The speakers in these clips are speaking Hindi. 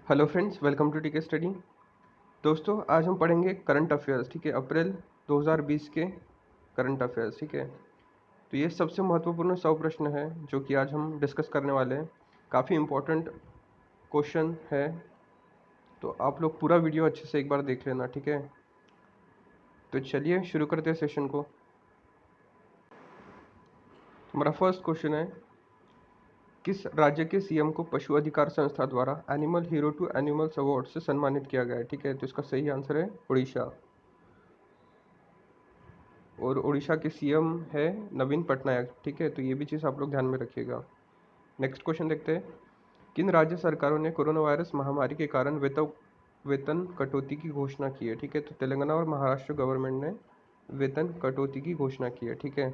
हेलो फ्रेंड्स, वेलकम टू टीके स्टडी। दोस्तों, आज हम पढ़ेंगे करंट अफेयर्स। ठीक है, अप्रैल 2020 के करंट अफेयर्स। ठीक है, तो ये सबसे महत्वपूर्ण 100 प्रश्न है जो कि आज हम डिस्कस करने वाले हैं। काफ़ी इम्पोर्टेंट क्वेश्चन है, तो आप लोग पूरा वीडियो अच्छे से एक बार देख लेना। ठीक है, तो चलिए शुरू करते हैं सेशन को। हमारा फर्स्ट क्वेश्चन है, किस राज्य के सीएम को पशु अधिकार संस्था द्वारा animal hero to animals award से सम्मानित किया गया है? ठीक है, तो इसका सही आंसर है उड़ीसा। और उड़ीसा के सीएम है नवीन पटनायक। ठीक है, तो ये भी चीज़ आप लोग ध्यान में रखिएगा। नेक्स्ट क्वेश्चन देखते हैं, किन राज्य सरकारों ने कोरोना वायरस महामारी के कारण वेतन कटौती की घोषणा की है? ठीक है, तो तेलंगाना और महाराष्ट्र गवर्नमेंट ने वेतन कटौती की घोषणा की है। ठीक है,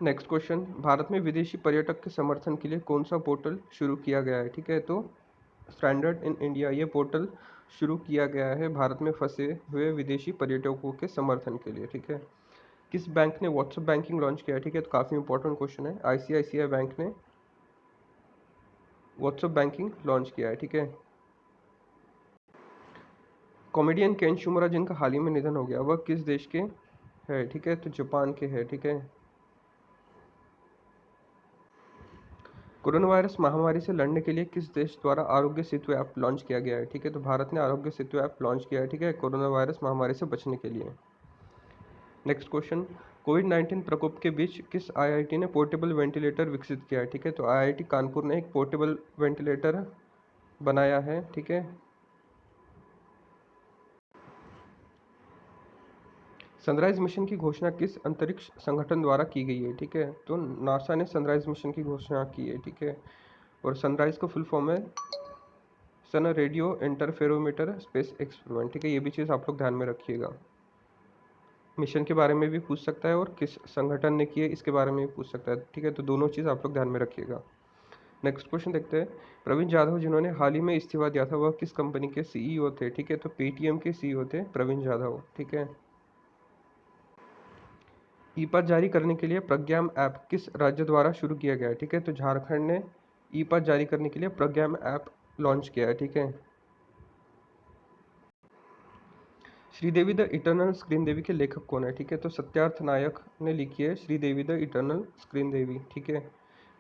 नेक्स्ट क्वेश्चन, भारत में विदेशी पर्यटक के समर्थन के लिए कौन सा पोर्टल शुरू किया गया है? ठीक है, तो स्टैंडर्ड इन इंडिया ये पोर्टल शुरू किया गया है भारत में फंसे हुए विदेशी पर्यटकों के समर्थन के लिए। ठीक है, किस बैंक ने व्हाट्सएप बैंकिंग लॉन्च किया है? ठीक है, तो काफ़ी इंपॉर्टेंट क्वेश्चन है। आईसीआईसीआई बैंक ने व्हाट्सएप बैंकिंग लॉन्च किया है। ठीक है, कॉमेडियन केन शिमोरा जिनका हाल ही में निधन हो गया, वह किस देश के है? ठीक है, तो जापान के है। ठीक है, कोरोना वायरस महामारी से लड़ने के लिए किस देश द्वारा आरोग्य सेतु ऐप लॉन्च किया गया है? ठीक है, तो भारत ने आरोग्य सेतु ऐप लॉन्च किया है। ठीक है, कोरोना वायरस महामारी से बचने के लिए। नेक्स्ट क्वेश्चन, कोविड-19 प्रकोप के बीच किस आईआईटी ने पोर्टेबल वेंटिलेटर विकसित किया है? ठीक है, तो आईआईटी कानपुर ने एक पोर्टेबल वेंटिलेटर बनाया है। ठीक है, सनराइज मिशन की घोषणा किस अंतरिक्ष संगठन द्वारा की गई है? ठीक है, तो नासा ने सनराइज मिशन की घोषणा की है। ठीक है, और सनराइज का फुल फॉर्म है सन रेडियो इंटरफेरोमीटर स्पेस एक्सपेरिमेंट। ठीक है, ये भी चीज़ आप लोग ध्यान में रखिएगा। मिशन के बारे में भी पूछ सकता है और किस संगठन ने की है इसके बारे में भी पूछ सकता है। ठीक है, तो दोनों चीज़ आप लोग ध्यान में रखिएगा। नेक्स्ट क्वेश्चन देखते हैं, प्रवीण जाधव जिन्होंने हाल ही में इस्तीफा दिया था, वह किस कंपनी के सीईओ थे? ठीक है, तो पेटीएम के सीईओ थे प्रवीण जाधव। ठीक है, ई पास जारी करने के लिए प्रज्ञाम ऐप किस राज्य द्वारा शुरू किया गया है? ठीक है, तो झारखंड ने ई पास जारी करने के लिए प्रज्ञाम ऐप लॉन्च किया है। ठीक है, श्रीदेवी द इटर्नल स्क्रीन देवी के लेखक कौन है? ठीक है, तो सत्यार्थ नायक ने लिखी है श्रीदेवी द इटर्नल स्क्रीन देवी। ठीक है,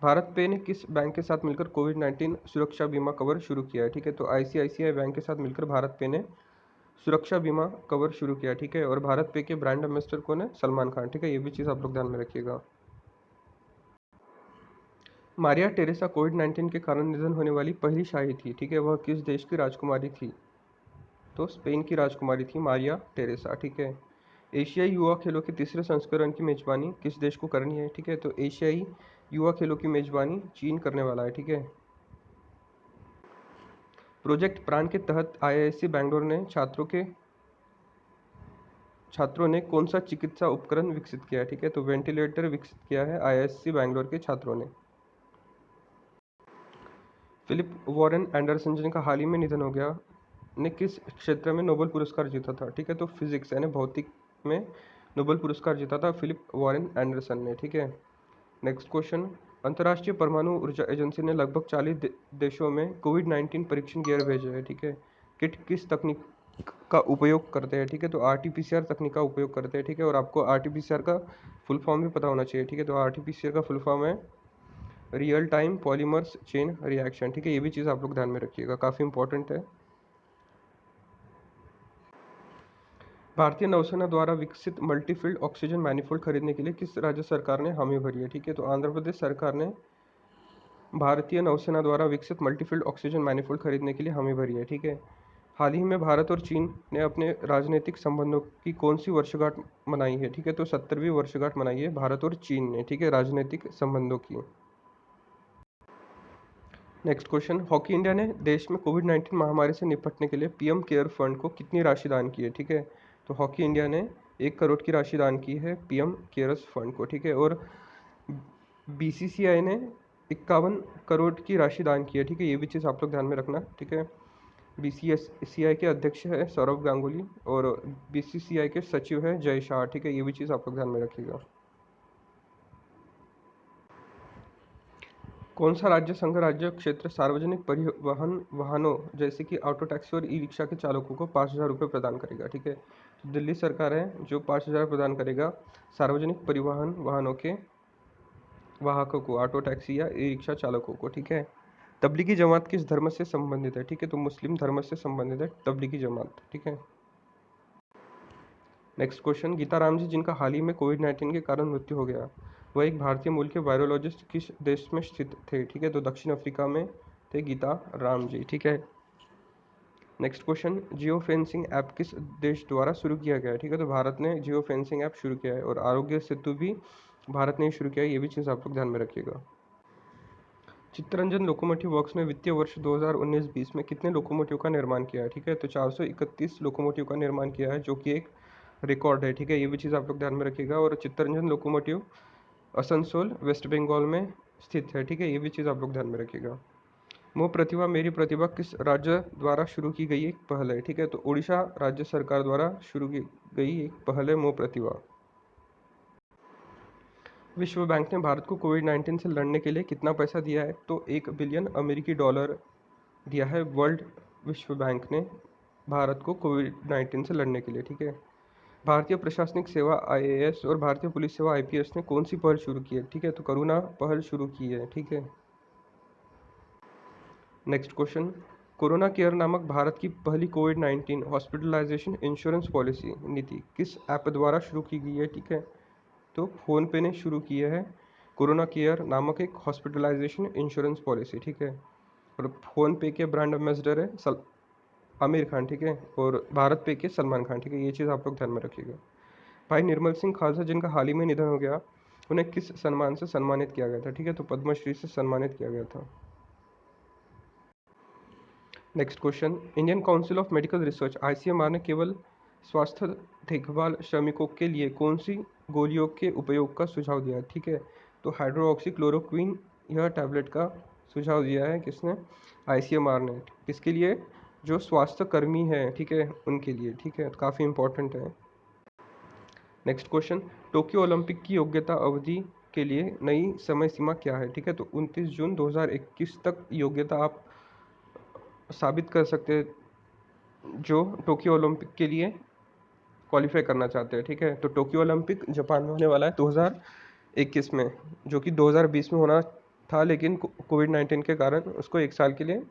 भारत पे ने किस बैंक के साथ मिलकर कोविड-19 सुरक्षा बीमा कवर शुरू किया है? ठीक है, तो आईसीआईसीआई बैंक के साथ मिलकर भारत पे ने सुरक्षा बीमा कवर शुरू किया। ठीक है, और भारत पे के ब्रांड एम्बेसडर कौन है? सलमान खान। ठीक है, ये भी चीज़ आप लोग ध्यान में रखिएगा। मारिया टेरेसा कोविड-19 के कारण निधन होने वाली पहली शाही थी। ठीक है, वह किस देश की राजकुमारी थी? तो स्पेन की राजकुमारी थी मारिया टेरेसा। ठीक है, एशियाई युवा खेलों के तीसरे संस्करण की मेजबानी किस देश को करनी है? ठीक है, तो एशियाई युवा खेलों की मेजबानी चीन करने वाला है। ठीक है, प्रोजेक्ट प्राण के तहत आईआईएससी बैंगलोर ने छात्रों ने कौन सा चिकित्सा उपकरण विकसित किया है? ठीक है, तो वेंटिलेटर विकसित किया है आईआईएससी बैंगलोर के छात्रों ने। फिलिप वॉरेन एंडरसन जिनका हाल ही में निधन हो गया, ने किस क्षेत्र में नोबेल पुरस्कार जीता था? ठीक है, तो फिजिक्स यानी भौतिक में नोबेल पुरस्कार जीता था फिलिप वॉरेन एंडरसन ने। ठीक है, नेक्स्ट क्वेश्चन, अंतर्राष्ट्रीय परमाणु ऊर्जा एजेंसी ने लगभग 40 देशों में कोविड-19 परीक्षण गियर भेजे हैं। ठीक है, किट किस तकनीक का उपयोग करते हैं? ठीक है, तो आरटीपीसीआर तकनीक का उपयोग करते हैं। ठीक है, और आपको आरटीपीसीआर का फुल फॉर्म भी पता होना चाहिए। ठीक है, तो आरटीपीसीआर का फुल फॉर्म है real time polymers chain reaction. ठीक है, ये भी चीज़ आप लोग ध्यान में रखिएगा, काफ़ी इंपॉर्टेंट है। भारतीय नौसेना द्वारा विकसित मल्टीफील्ड ऑक्सीजन मैनिफोल्ड खरीदने के लिए किस राज्य सरकार ने हामी भरी है? ठीक है, तो आंध्र प्रदेश सरकार ने भारतीय नौसेना द्वारा विकसित मल्टीफील्ड ऑक्सीजन मैनिफोल्ड खरीदने के लिए हामी भरी है। ठीक है, हाल ही में भारत और चीन ने अपने राजनीतिक संबंधों की कौन सी वर्षगांठ मनाई है? ठीक है, तो 70वीं वर्षगांठ मनाई है भारत और चीन ने। ठीक है, राजनीतिक संबंधों की। नेक्स्ट क्वेश्चन, हॉकी इंडिया ने देश में कोविड-19 महामारी से निपटने के लिए पीएम केयर फंड को कितनी राशि दान की है? ठीक है, तो हॉकी इंडिया ने 1 करोड़ की राशि दान की है पीएम केयर्स फंड को। ठीक है, और बीसीसीआई ने 51 करोड़ की राशि दान की है। ठीक है, ये भी चीज़ आप लोग ध्यान में रखना। ठीक है, बीसीसीआई के अध्यक्ष है सौरव गांगुली और बीसीसीआई के सचिव है जय शाह। ठीक है, ये भी चीज़ आप लोग ध्यान में रखिएगा। कौन सा राज्य संघ राज्य क्षेत्र सार्वजनिक परिवहन वाहनों जैसे कि ऑटो टैक्सी और ई रिक्शा के चालकों को 5,000 रुपये प्रदान करेगा? ठीक है, तो दिल्ली सरकार है जो 5,000 प्रदान करेगा सार्वजनिक परिवहन वाहनों के वाहकों को, ऑटो टैक्सी या ई रिक्शा चालकों को। ठीक है, तबलीगी जमात किस धर्म से संबंधित है? ठीक है, तो मुस्लिम धर्म से संबंधित है तबलीगी जमात। ठीक है, नेक्स्ट क्वेश्चन, गीता राम जी जिनका हाल ही में कोविड-19 के कारण मृत्यु हो गया, वह एक भारतीय मूल के वायरोलॉजिस्ट किस देश में स्थित थे? ठीक है, तो दक्षिण अफ्रीका में थे गीता राम जी। ठीक है, next question, geo fencing app किस देश द्वारा शुरू किया गया है? ठीक है, तो भारत ने जियो फेंसिंग ऐप शुरू किया है, और आरोग्य सेतु भी भारत ने ही शुरू किया है, ये भी चीज़ आप लोग ध्यान में रखिएगा। चित्तरंजन लोकोमोटिव वर्क्स ने वित्तीय वर्ष 2019-20 में कितने लोकोमोटिव का निर्माण किया है? ठीक है, तो 431 लोकोमोटिव का निर्माण किया है, जो कि एक रिकॉर्ड है। ठीक है, ये भी चीज़ आप लोग ध्यान में रखिएगा। और चित्तरंजन लोकोमोटिव आसनसोल वेस्ट बंगाल में स्थित है। ठीक है, ये भी चीज़ आप लोग ध्यान में रखिएगा। मोह प्रतिभा मेरी प्रतिभा किस राज्य द्वारा शुरू की गई एक पहल है? ठीक है, तो उड़ीसा राज्य सरकार द्वारा शुरू की गई एक पहल है मोह प्रतिभा। विश्व बैंक ने भारत को कोविड-19 से लड़ने के लिए कितना पैसा दिया है? तो 1 बिलियन अमेरिकी डॉलर दिया है वर्ल्ड विश्व बैंक ने भारत को कोविड-19 से लड़ने के लिए। ठीक है, भारतीय प्रशासनिक सेवा आईएएस और भारतीय पुलिस सेवा आईपीएस ने कौन सी पहल शुरू की है? ठीक है, तो करुणा पहल शुरू की है। ठीक है, नेक्स्ट क्वेश्चन, कोरोना केयर नामक भारत की पहली कोविड-19 हॉस्पिटलाइजेशन इंश्योरेंस पॉलिसी नीति किस ऐप द्वारा शुरू की गई है? ठीक है, तो फ़ोनपे ने शुरू किया है कोरोना केयर नामक एक हॉस्पिटलाइजेशन इंश्योरेंस पॉलिसी। ठीक है, और फ़ोनपे के ब्रांड एम्बेसडर है आमिर खान। ठीक है, और भारत पे के सलमान खान। ठीक है, ये चीज़ आप लोग ध्यान में रखिएगा। भाई निर्मल सिंह खालसा जिनका हाल ही में निधन हो गया, उन्हें किस सम्मान से सम्मानित किया गया था? ठीक है, तो पद्मश्री से सम्मानित किया गया था। Next question, Indian council of medical research ICMR ने केवल स्वास्थ्य देखभाल श्रमिकों के लिए कौन सी गोलियों के उपयोग का सुझाव दिया है? ठीक है, तो हाइड्रोक्सी क्लोरोक्विन यह टैबलेट का सुझाव दिया है किसने? आईसीएमआर ने। किसके लिए? जो स्वास्थ्य कर्मी है, ठीक है, उनके लिए। ठीक है, काफ़ी इंपॉर्टेंट है। नेक्स्ट क्वेश्चन, टोक्यो ओलंपिक की योग्यता अवधि के लिए नई समय सीमा क्या है? ठीक है, तो 29 जून 2021 तक योग्यता आप साबित कर सकते हैं जो टोक्यो ओलंपिक के लिए क्वालिफाई करना चाहते हैं। ठीक है, तो टोक्यो ओलंपिक जापान में होने वाला है 2021 में, जो कि 2020 में होना था, लेकिन कोविड-19 के कारण उसको 1 साल के लिए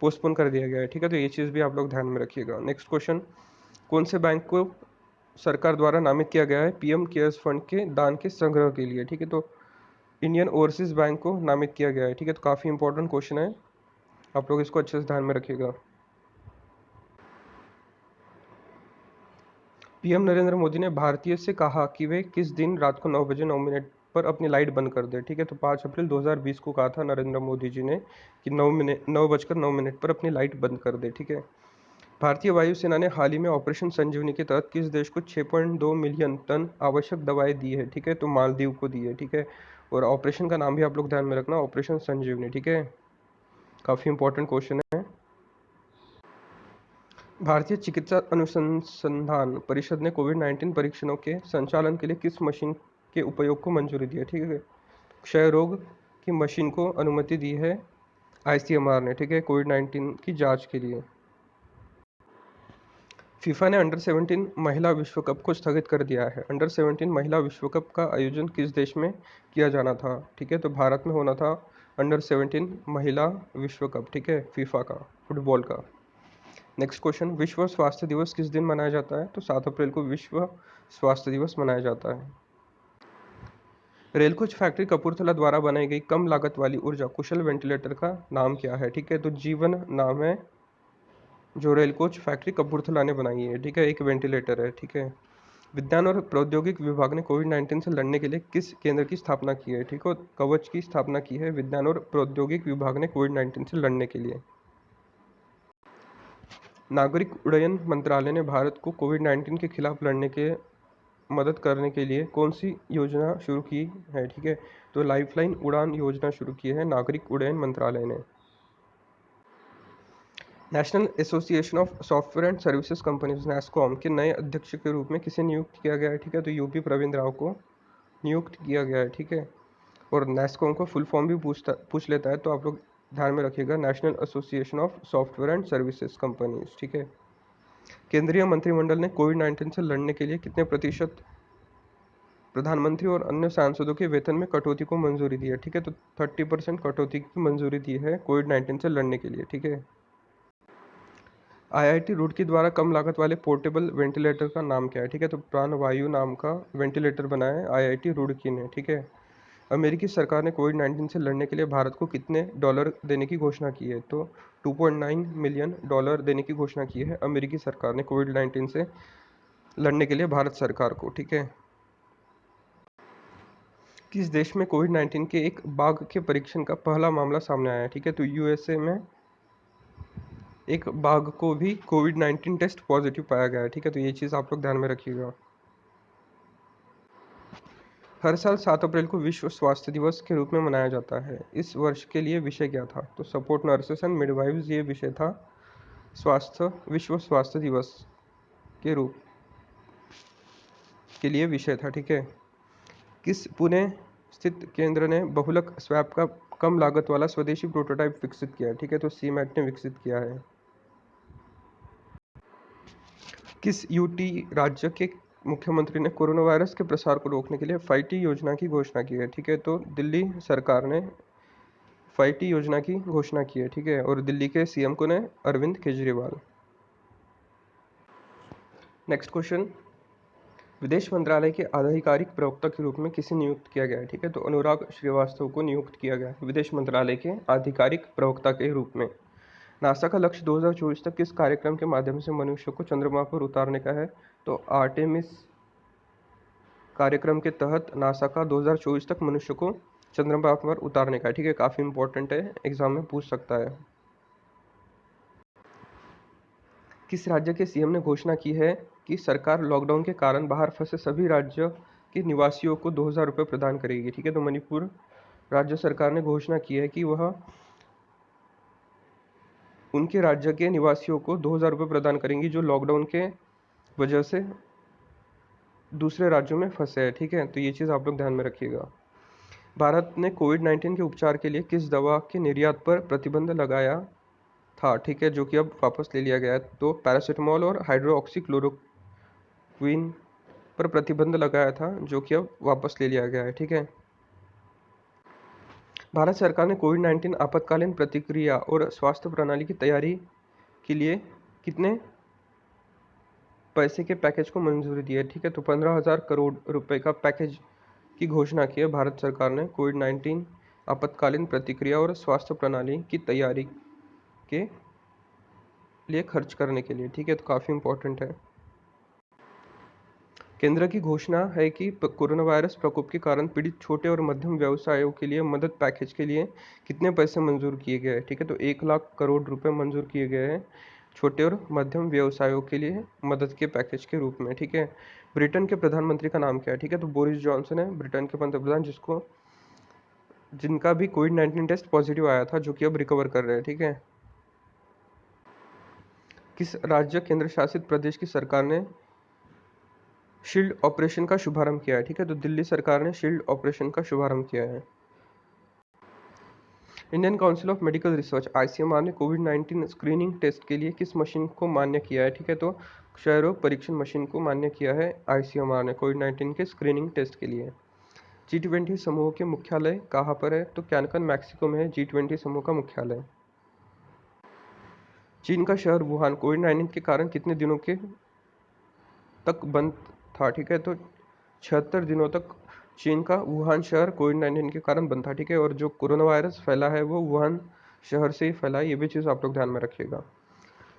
पोस्टपोन कर दिया गया है। ठीक है, तो ये चीज़ भी आप लोग ध्यान में रखिएगा। नेक्स्ट क्वेश्चन, कौन से बैंक को सरकार द्वारा नामित किया गया है पीएम केयर्स फंड के दान के संग्रह के लिए? ठीक है, तो इंडियन ओवरसीज बैंक को नामित किया गया है। ठीक है, तो काफ़ी इंपॉर्टेंट क्वेश्चन है, आप लोग इसको अच्छे से ध्यान में रखिएगा। पीएम नरेंद्र मोदी ने भारतीय से कहा कि वे किस दिन रात को 9 बजे 9 मिनट पर अपनी लाइट बंद कर दें? ठीक है, तो 5 अप्रैल 2020 को कहा था नरेंद्र मोदी जी ने कि 9 बजकर 9 मिनट पर अपनी लाइट बंद कर दे। ठीक है, भारतीय वायुसेना ने हाल ही में ऑपरेशन संजीवनी के तहत किस देश को 6.2 मिलियन टन आवश्यक दवाएं दी है? ठीक है, तो मालदीव को दी है। ठीक है, और ऑपरेशन का नाम भी आप लोग ध्यान में रखना, ऑपरेशन संजीवनी। ठीक है, काफ़ी इंपॉर्टेंट क्वेश्चन है। भारतीय चिकित्सा अनुसंधान परिषद ने कोविड-19 परीक्षणों के संचालन के लिए किस मशीन के उपयोग को मंजूरी दी है? ठीक है, क्षय रोग की मशीन को अनुमति दी है आईसीएमआर ने। ठीक है, कोविड-19 की जांच के लिए। फीफा ने अंडर 17 महिला विश्व कप को स्थगित कर दिया है। अंडर 17 महिला विश्व कप का आयोजन किस देश में किया जाना था? ठीक है, तो भारत में होना था अंडर 17 महिला विश्व कप। ठीक है, फीफा का, फुटबॉल का। नेक्स्ट क्वेश्चन, विश्व स्वास्थ्य दिवस किस दिन मनाया जाता है? तो 7 अप्रैल को विश्व स्वास्थ्य दिवस मनाया जाता है। रेल कोच फैक्ट्री कपूरथला द्वारा बनाई गई कम लागत वाली ऊर्जा कुशल वेंटिलेटर का नाम क्या है? ठीक है, तो जीवन नाम है जो रेल कोच फैक्ट्री कपूरथला ने बनाई है। ठीक है, एक वेंटिलेटर है। ठीक है, विज्ञान और प्रौद्योगिक विभाग ने कोविड-19 से लड़ने के लिए किस केंद्र की स्थापना की है? ठीक है, कवच की स्थापना की है विज्ञान और प्रौद्योगिक विभाग ने कोविड-19 से लड़ने के लिए। नागरिक उड्डयन मंत्रालय ने भारत को कोविड-19 के खिलाफ लड़ने के मदद करने के लिए कौन सी योजना शुरू की है? ठीक है, तो लाइफलाइन उड़ान योजना शुरू की है नागरिक उड्डयन मंत्रालय ने। National association of software and services companies NASSCOM के नए अध्यक्ष के रूप में किसे नियुक्त किया गया है? ठीक है, तो यूपी प्रवीण राव को नियुक्त किया गया है। ठीक है, और नेस्कॉम को फुल फॉर्म भी पूछ लेता है, तो आप लोग ध्यान में रखिएगा, national association of software and services companies, ठीक है। केंद्रीय मंत्रिमंडल ने कोविड-19 से लड़ने के लिए कितने प्रतिशत प्रधानमंत्री और अन्य सांसदों के वेतन में कटौती को मंजूरी दी है, ठीक है। तो 30% कटौती की मंजूरी दी है कोविड-19 से लड़ने के लिए, ठीक है। आईआईटी रुड़की द्वारा कम लागत वाले पोर्टेबल वेंटिलेटर का नाम क्या है, ठीक है। तो प्राणवायु नाम का वेंटिलेटर बनाया है आईआईटी रुड़की ने, ठीक है। अमेरिकी सरकार ने कोविड-19 से लड़ने के लिए भारत को कितने डॉलर देने की घोषणा की है, तो 2.9 मिलियन डॉलर देने की घोषणा की है अमेरिकी सरकार ने कोविड-19 से लड़ने के लिए भारत सरकार को, ठीक है। किस देश में कोविड-19 के एक बाघ के परीक्षण का पहला मामला सामने आया है, ठीक है। तो यूएसए में एक बाघ को भी कोविड-19 टेस्ट पॉजिटिव पाया गया है, ठीक है। तो ये चीज़ आप लोग ध्यान में रखिएगा। हर साल 7 अप्रैल को विश्व स्वास्थ्य दिवस के रूप में मनाया जाता है। इस वर्ष के लिए विषय क्या था, तो सपोर्ट नर्सेस एंड मिडवाइव्स ये विषय था विश्व स्वास्थ्य दिवस के रूप के लिए विषय था, ठीक है। किस पुणे स्थित केंद्र ने बहुलक स्वैप का कम लागत वाला स्वदेशी प्रोटोटाइप विकसित किया है, ठीक है। तो सीमैट ने विकसित किया है। किस यूटी राज्य के मुख्यमंत्री ने कोरोना वायरस के प्रसार को रोकने के लिए 5T योजना की घोषणा की है, ठीक है। तो दिल्ली सरकार ने 5T योजना की घोषणा की है, ठीक है। और दिल्ली के सीएम को ने अरविंद केजरीवाल। नेक्स्ट क्वेश्चन, विदेश मंत्रालय के आधिकारिक प्रवक्ता के रूप में किसे नियुक्त किया गया है, ठीक है। तो अनुराग श्रीवास्तव को नियुक्त किया गया है विदेश मंत्रालय के आधिकारिक प्रवक्ता के रूप में। नासा का लक्ष्य 2024 तक किस कार्यक्रम के माध्यम से मनुष्य को चंद्रमा पर उतारने का है, तो आर्टेमिस कार्यक्रम के तहत नासा का 2024 तक मनुष्य को चंद्रमा पर उतारने का है, ठीक है। काफ़ी इंपॉर्टेंट है, एग्जाम में पूछ सकता है। किस राज्य के सीएम ने घोषणा की है कि सरकार लॉकडाउन के कारण बाहर फंसे सभी राज्य के निवासियों को 2,000 रुपये प्रदान करेगी, ठीक है। तो मणिपुर राज्य सरकार ने घोषणा की है कि वह उनके राज्य के निवासियों को 2,000 रुपये प्रदान करेंगी जो लॉकडाउन के वजह से दूसरे राज्यों में फंसे हैं, ठीक है। तो ये चीज़ आप लोग ध्यान में रखिएगा। भारत ने कोविड-19 के उपचार के लिए किस दवा के निर्यात पर प्रतिबंध लगाया था, ठीक है, जो कि अब वापस ले लिया गया है। तो पैरासीटामोल और हाइड्रोक्सी क्लोरोक्विन पर प्रतिबंध लगाया था, जो कि अब वापस ले लिया गया है, ठीक है। भारत सरकार ने कोविड-19 आपातकालीन प्रतिक्रिया और स्वास्थ्य प्रणाली की तैयारी के लिए कितने पैसे के पैकेज को मंजूरी दी है, ठीक है। तो 15,000 करोड़ रुपए का पैकेज की घोषणा की है भारत सरकार ने कोविड-19 आपातकालीन प्रतिक्रिया और स्वास्थ्य प्रणाली की तैयारी के लिए खर्च करने के लिए, ठीक है। तो काफ़ी इंपॉर्टेंट है। केंद्र की घोषणा है कि कोरोना वायरस प्रकोप के कारण पीड़ित छोटे और मध्यम व्यवसायों के लिए मदद पैकेज के लिए कितने पैसे मंजूर किए गए हैं, ठीक है। तो 1,00,000 करोड़ रुपए मंजूर किए गए हैं छोटे और मध्यम व्यवसायों के लिए मदद के पैकेज के रूप में, ठीक है। ब्रिटेन के प्रधानमंत्री का नाम क्या है, ठीक है। तो बोरिस जॉनसन है ब्रिटेन के पंतप्रधान, जिनका भी कोविड-19 टेस्ट पॉजिटिव आया था, जो कि अब रिकवर कर रहे हैं, ठीक है। किस राज्य केंद्र शासित प्रदेश की सरकार ने शील्ड ऑपरेशन का शुभारंभ किया है, ठीक है। तो दिल्ली सरकार ने शील्ड ऑपरेशन का शुभारंभ किया है। Indian council of medical research ICMR ने कोविड-19 स्क्रीनिंग टेस्ट के लिए किस मशीन को मान्य किया है, ठीक है। तो क्षय रोग परीक्षण मशीन को मान्य किया है आईसीएमआर ने कोविड-19 के स्क्रीनिंग टेस्ट के लिए। G20 समूह के मुख्यालय कहाँ पर है, तो कैनकन मैक्सिको में है G20 समूह का मुख्यालय। चीन का शहर वुहान कोविड-19 के कारण कितने दिनों के तक बंद था, ठीक है। तो 76 दिनों तक चीन का वुहान शहर कोविड-19 के कारण बंद था, ठीक है। और जो कोरोना वायरस फैला है वो वुहान शहर से ही फैला है, ये भी चीज़ आप लोग ध्यान में रखिएगा।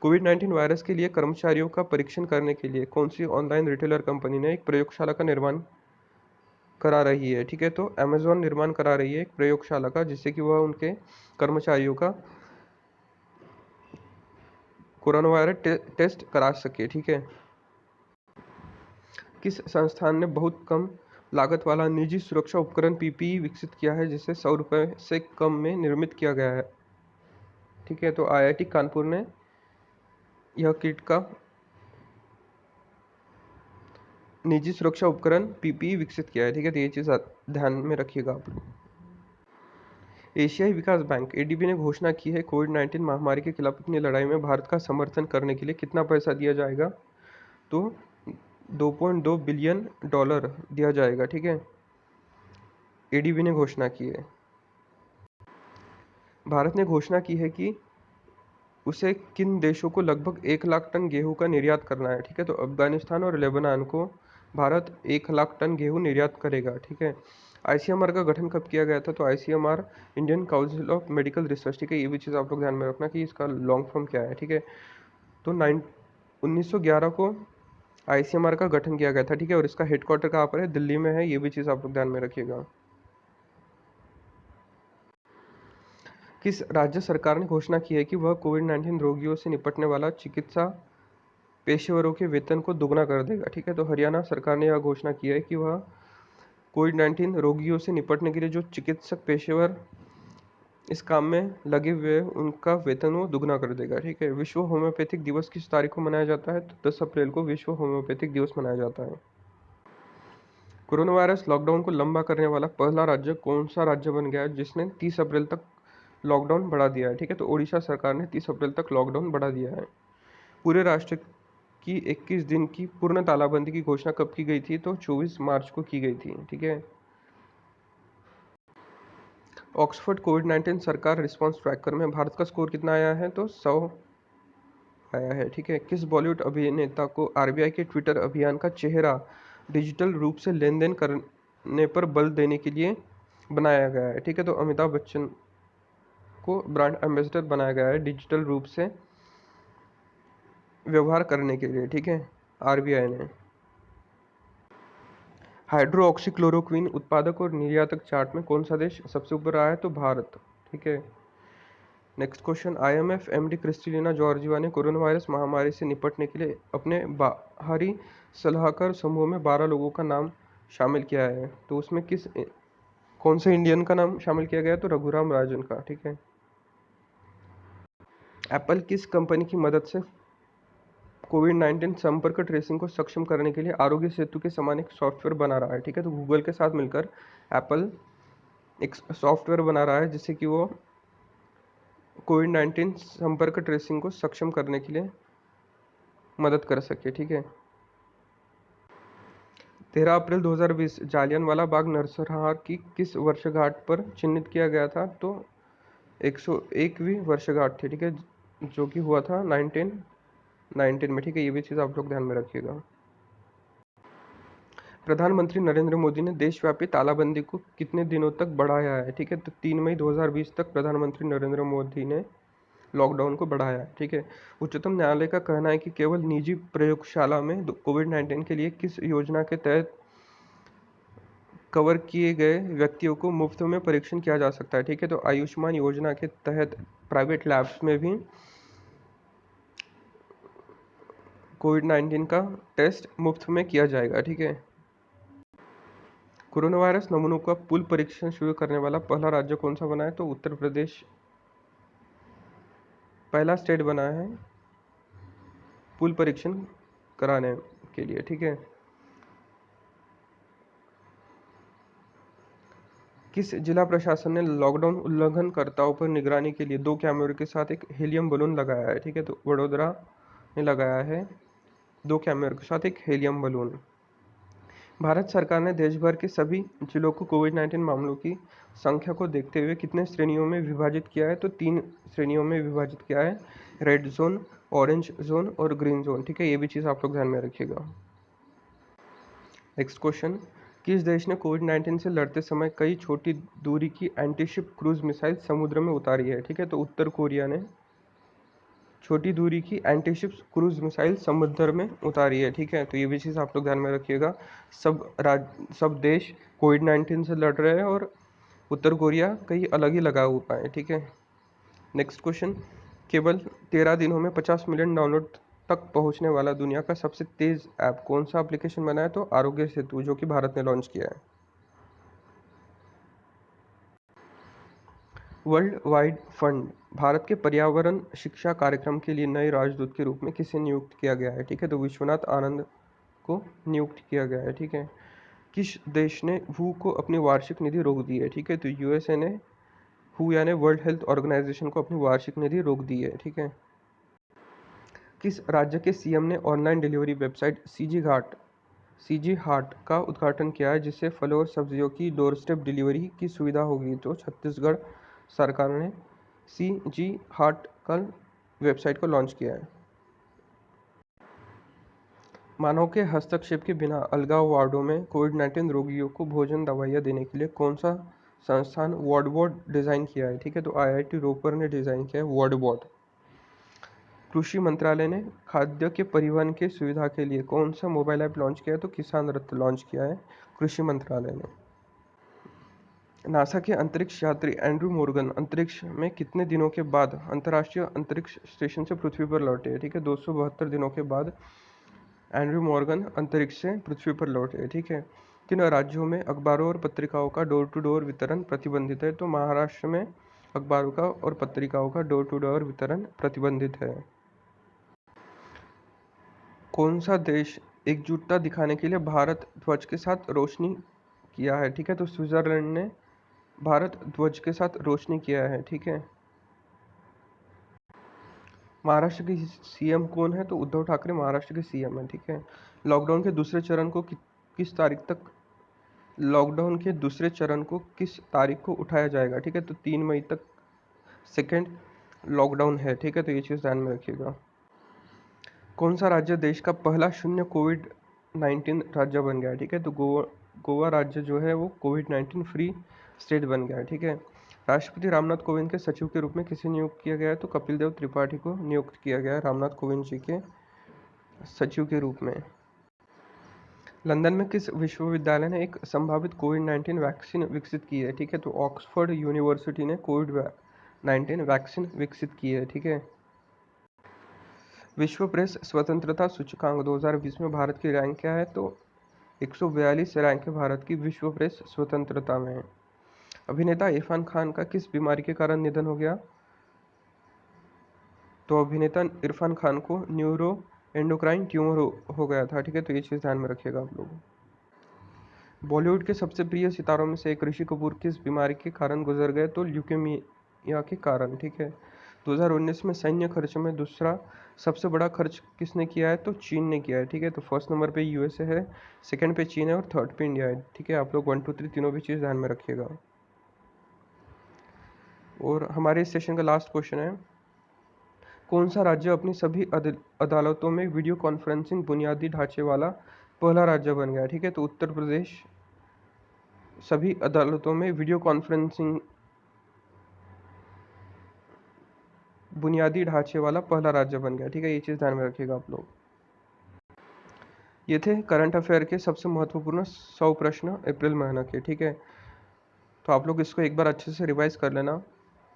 कोविड-19 वायरस के लिए कर्मचारियों का परीक्षण करने के लिए कौन सी ऑनलाइन रिटेलर कंपनी ने एक प्रयोगशाला का निर्माण करा रही है, ठीक है। तो अमेजोन निर्माण करा रही है एक प्रयोगशाला का, जिससे कि वह उनके कर्मचारियों का कोरोना वायरस टेस्ट करा सके, ठीक है। किस संस्थान ने बहुत कम लागत वाला निजी सुरक्षा उपकरण पीपीई विकसित किया है, जिसे 100 रुपये से कम में निर्मित किया गया है, ठीक है। तो आईआईटी कानपुर ने यह किट का निजी सुरक्षा उपकरण पीपीई विकसित किया है, ठीक है। तो ये चीज़ ध्यान में रखिएगा आप लोग। एशियाई विकास बैंक एडीबी ने घोषणा की है कोविड-19 महामारी के खिलाफ अपनी लड़ाई में भारत का समर्थन करने के लिए कितना पैसा दिया जाएगा, तो 2.2 बिलियन डॉलर दिया जाएगा। ठीक है, एडीबी ने घोषणा की है। भारत ने घोषणा की है कि उसे किन देशों को लगभग 1 लाख टन गेहूं का निर्यात करना है। ठीक है, तो अफगानिस्तान और लेबनान को भारत 1 लाख टन गेहूं निर्यात करेगा। ठीक है, आईसीएमआर का गठन कब किया गया था, तो ICMR Indian council of medical research. ठीक है, ये भी चीज़ आप लोग ध्यान में रखना कि इसका लॉन्ग फॉर्म क्या है। ठीक है, तो 1911 को आईसीएमआर का गठन किया गया था। ठीक है, और इसका हेडक्वार्टर कहाँ पर है, दिल्ली में है। ये भी चीज़ आप लोग ध्यान में रखिएगा। किस राज्य सरकार ने घोषणा की है कि वह कोविड-19 रोगियों से निपटने वाला चिकित्सा पेशेवरों के वेतन को दोगुना कर देगा। ठीक है, तो हरियाणा सरकार ने यह घोषणा की है कि वह कोविड-19 रोगियों से निपटने के लिए जो चिकित्सक पेशेवर इस काम में लगे हुए हैं उनका वेतन वो दुगना कर देगा। ठीक है, विश्व होम्योपैथिक दिवस किस तारीख को मनाया जाता है, तो 10 अप्रैल को विश्व होम्योपैथिक दिवस मनाया जाता है। कोरोना वायरस लॉकडाउन को लंबा करने वाला पहला राज्य कौन सा राज्य बन गया है जिसने 30 अप्रैल तक लॉकडाउन बढ़ा दिया है। ठीक है, तो ओडिशा सरकार ने 30 अप्रैल तक लॉकडाउन बढ़ा दिया है। पूरे राष्ट्र की 21 दिन की पूर्ण तालाबंदी की घोषणा कब की गई थी, तो 24 मार्च को की गई थी। ठीक है, ऑक्सफोर्ड कोविड-19 सरकार रिस्पांस ट्रैकर में भारत का स्कोर कितना आया है, तो 100 आया है। ठीक है, किस बॉलीवुड अभिनेता को आरबीआई के ट्विटर अभियान का चेहरा डिजिटल रूप से लेन देन करने पर बल देने के लिए बनाया गया है। ठीक है, तो अमिताभ बच्चन को ब्रांड एम्बेसडर बनाया गया है डिजिटल रूप से व्यवहार करने के लिए। ठीक है, आरबीआई ने। हाइड्रोक्सीक्लोरोक्विन उत्पादक और निर्यातक चार्ट में कौन सा देश सबसे ऊपर रहा है, तो भारत। ठीक है, next question, IMF MD Kristalina Georgieva ने कोरोना वायरस महामारी से निपटने के लिए अपने बाहरी सलाहकार समूह में 12 लोगों का नाम शामिल किया है, तो उसमें कौन से इंडियन का नाम शामिल किया गया, तो रघुराम राजन का। ठीक है, एप्पल किस कंपनी की मदद से कोविड-19 संपर्क ट्रेसिंग को सक्षम करने के लिए आरोग्य सेतु के समान एक सॉफ्टवेयर बना रहा है। ठीक है, तो गूगल के साथ मिलकर एप्पल एक सॉफ्टवेयर बना रहा है जिससे कि वो कोविड-19 संपर्क ट्रेसिंग को सक्षम करने के लिए मदद कर सके। ठीक है, 13 अप्रैल 2020 जालियनवाला बाग नरसंहार की किस वर्षगांठ पर चिन्हित किया गया था, तो 101वीं वर्षगांठ थी। ठीक है, जो कि हुआ था 1919 में। ठीक है, ये भी चीज़ आप लोग ध्यान में रखिएगा। प्रधानमंत्री नरेंद्र मोदी ने देशव्यापी तालाबंदी को कितने दिनों तक बढ़ाया है, ठीक है, तो 3 मई 2020 तक प्रधानमंत्री नरेंद्र मोदी ने लॉकडाउन को बढ़ाया है। ठीक है, उच्चतम न्यायालय का कहना है कि केवल निजी प्रयोगशाला में कोविड-19 के लिए किस योजना के तहत कवर किए गए व्यक्तियों को मुफ्त में परीक्षण किया जा सकता है। ठीक है, तो आयुष्मान योजना के तहत प्राइवेट लैब्स में भी कोविड-19 का टेस्ट मुफ्त में किया जाएगा। ठीक है, कोरोना वायरस नमूनों का पूल परीक्षण शुरू करने वाला पहला राज्य कौन सा बना है, तो उत्तर प्रदेश पहला स्टेट बना है पूल परीक्षण कराने के लिए। ठीक है, किस जिला प्रशासन ने लॉकडाउन उल्लंघनकर्ताओं पर निगरानी के लिए 2 कैमरों के साथ एक हीलियम बलून लगाया है। ठीक है, तो वडोदरा ने लगाया है 2 कैमरों के साथ एक हीलियम बलून। भारत सरकार ने देश भर के सभी जिलों को कोविड-19 मामलों की संख्या को देखते हुए कितने श्रेणियों में विभाजित किया है, तो 3 श्रेणियों में विभाजित किया है, रेड जोन, ऑरेंज जोन और ग्रीन जोन। ठीक है, ये भी चीज़ आप लोग ध्यान में रखिएगा। नेक्स्ट क्वेश्चन, किस देश ने कोविड-19 से लड़ते समय कई छोटी दूरी की एंटीशिप क्रूज मिसाइल समुद्र में उतारी है। ठीक है, तो उत्तर कोरिया ने छोटी दूरी की एंटीशिप क्रूज मिसाइल समुद्र में उतारी है। ठीक है, तो ये भी चीज़ आप लोग ध्यान में रखिएगा। सब देश कोविड-19 से लड़ रहे हैं और उत्तर कोरिया कहीं अलग ही लगा हुआ है। ठीक है, नेक्स्ट क्वेश्चन, केवल 13 दिनों में 50 मिलियन डाउनलोड तक पहुंचने वाला दुनिया का सबसे तेज ऐप कौन सा एप्लीकेशन बना है, तो आरोग्य सेतु, जो कि भारत ने लॉन्च किया है। वर्ल्ड वाइड फंड भारत के पर्यावरण शिक्षा कार्यक्रम के लिए नए राजदूत के रूप में किसे नियुक्त किया गया है, ठीक है, तो विश्वनाथ आनंद को नियुक्त किया गया है। ठीक है, किस देश ने हू को अपनी वार्षिक निधि रोक दी है, ठीक है, तो यूएसए ने हु यानी वर्ल्ड हेल्थ ऑर्गेनाइजेशन को अपनी वार्षिक निधि रोक दी है, ठीक है। किस राज्य के सीएम ने ऑनलाइन डिलीवरी वेबसाइट सीजी हाट का उद्घाटन किया है, जिससे फलों और सब्जियों की डोर स्टेप डिलीवरी की सुविधा होगी? तो छत्तीसगढ़ सरकार ने सीजी हाट का वेबसाइट को लॉन्च किया है। मानव के हस्तक्षेप के बिना अलगाव वार्डों में कोविड-19 रोगियों को भोजन दवाइयाँ देने के लिए कौन सा संस्थान वार्डबॉट डिज़ाइन किया है? ठीक है, तो आईआईटी रोपर ने डिज़ाइन किया है वार्डबॉट। कृषि मंत्रालय ने खाद्य के परिवहन की सुविधा के लिए कौन सा मोबाइल ऐप लॉन्च किया है? तो किसान रथ लॉन्च किया है कृषि मंत्रालय ने। नासा के अंतरिक्ष यात्री एंड्रू मॉर्गन अंतरिक्ष में कितने दिनों के बाद अंतर्राष्ट्रीय अंतरिक्ष स्टेशन से पृथ्वी पर लौटे? ठीक है, 272 दिनों के बाद एंड्रू मॉर्गन अंतरिक्ष से पृथ्वी पर लौटे, ठीक है। किन राज्यों में अखबारों और पत्रिकाओं का डोर टू डोर वितरण प्रतिबंधित है? तो महाराष्ट्र में अखबारों का और पत्रिकाओं का डोर टू डोर वितरण प्रतिबंधित है। कौन सा देश एकजुटता दिखाने के लिए भारत ध्वज के साथ रोशनी किया है? ठीक है, तो स्विट्जरलैंड ने भारत ध्वज के साथ रोशनी किया है, ठीक है। महाराष्ट्र के सीएम कौन है? तो उद्धव ठाकरे महाराष्ट्र के सीएम है, ठीक है। लॉकडाउन के दूसरे चरण को किस तारीख तक लॉकडाउन के दूसरे चरण को किस तारीख को उठाया जाएगा? ठीक है, तो 3 मई तक सेकेंड लॉकडाउन है, ठीक है, तो ये चीज़ ध्यान में रखिएगा। कौन सा राज्य देश का पहला शून्य कोविड-19 राज्य बन गया है? ठीक है, तो गोवा राज्य जो है वो कोविड-19 फ्री स्टेट बन गया है, ठीक है। राष्ट्रपति रामनाथ कोविंद के सचिव के रूप में किसे नियुक्त किया गया है? तो कपिल देव त्रिपाठी को नियुक्त किया गया है रामनाथ कोविंद जी के सचिव के रूप में। लंदन में किस विश्वविद्यालय ने एक संभावित कोविड-19 वैक्सीन विकसित की है? ठीक है, तो ऑक्सफोर्ड यूनिवर्सिटी ने कोविड-19 वैक्सीन विकसित की है, ठीक है। विश्व प्रेस स्वतंत्रता सूचकांक 2020 में भारत की रैंक क्या है? तो 142 रैंक है भारत की विश्व प्रेस स्वतंत्रता में। अभिनेता इरफान खान का किस बीमारी के कारण निधन हो गया? तो अभिनेता इरफान खान को न्यूरो एंडोक्राइन ट्यूमर हो गया था, ठीक है, तो ये चीज़ ध्यान में रखिएगा आप लोग। बॉलीवुड के सबसे प्रिय सितारों में से एक ऋषि कपूर किस बीमारी के कारण गुजर गए? तो ल्यूकेमिया के कारण, ठीक है। 2019 में सैन्य खर्च में दूसरा सबसे बड़ा खर्च किसने किया है? तो चीन ने किया है, ठीक है। तो फर्स्ट नंबर पे यूएसए है, सेकंड पे चीन है और थर्ड पे इंडिया है, ठीक है। आप लोग 1 2 3 तीनों भी चीज़ ध्यान में रखिएगा। और हमारे इस सेशन का लास्ट क्वेश्चन है, कौन सा राज्य अपनी सभी अदालतों में वीडियो कॉन्फ्रेंसिंग बुनियादी ढांचे वाला पहला राज्य बन गया? ठीक है, तो उत्तर प्रदेश सभी अदालतों में वीडियो कॉन्फ्रेंसिंग बुनियादी ढांचे वाला पहला राज्य बन गया, ठीक है। ये चीज़ ध्यान में रखिएगा आप लोग। ये थे करंट अफेयर के सबसे महत्वपूर्ण 100 प्रश्न अप्रैल महीना के, ठीक है। तो आप लोग इसको एक बार अच्छे से रिवाइज कर लेना।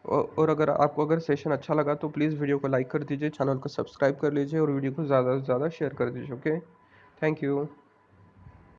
और अगर आपको सेशन अच्छा लगा तो प्लीज़ वीडियो को लाइक कर दीजिए, चैनल को सब्सक्राइब कर लीजिए और वीडियो को ज़्यादा से ज़्यादा शेयर कर दीजिए। Okay, thank you.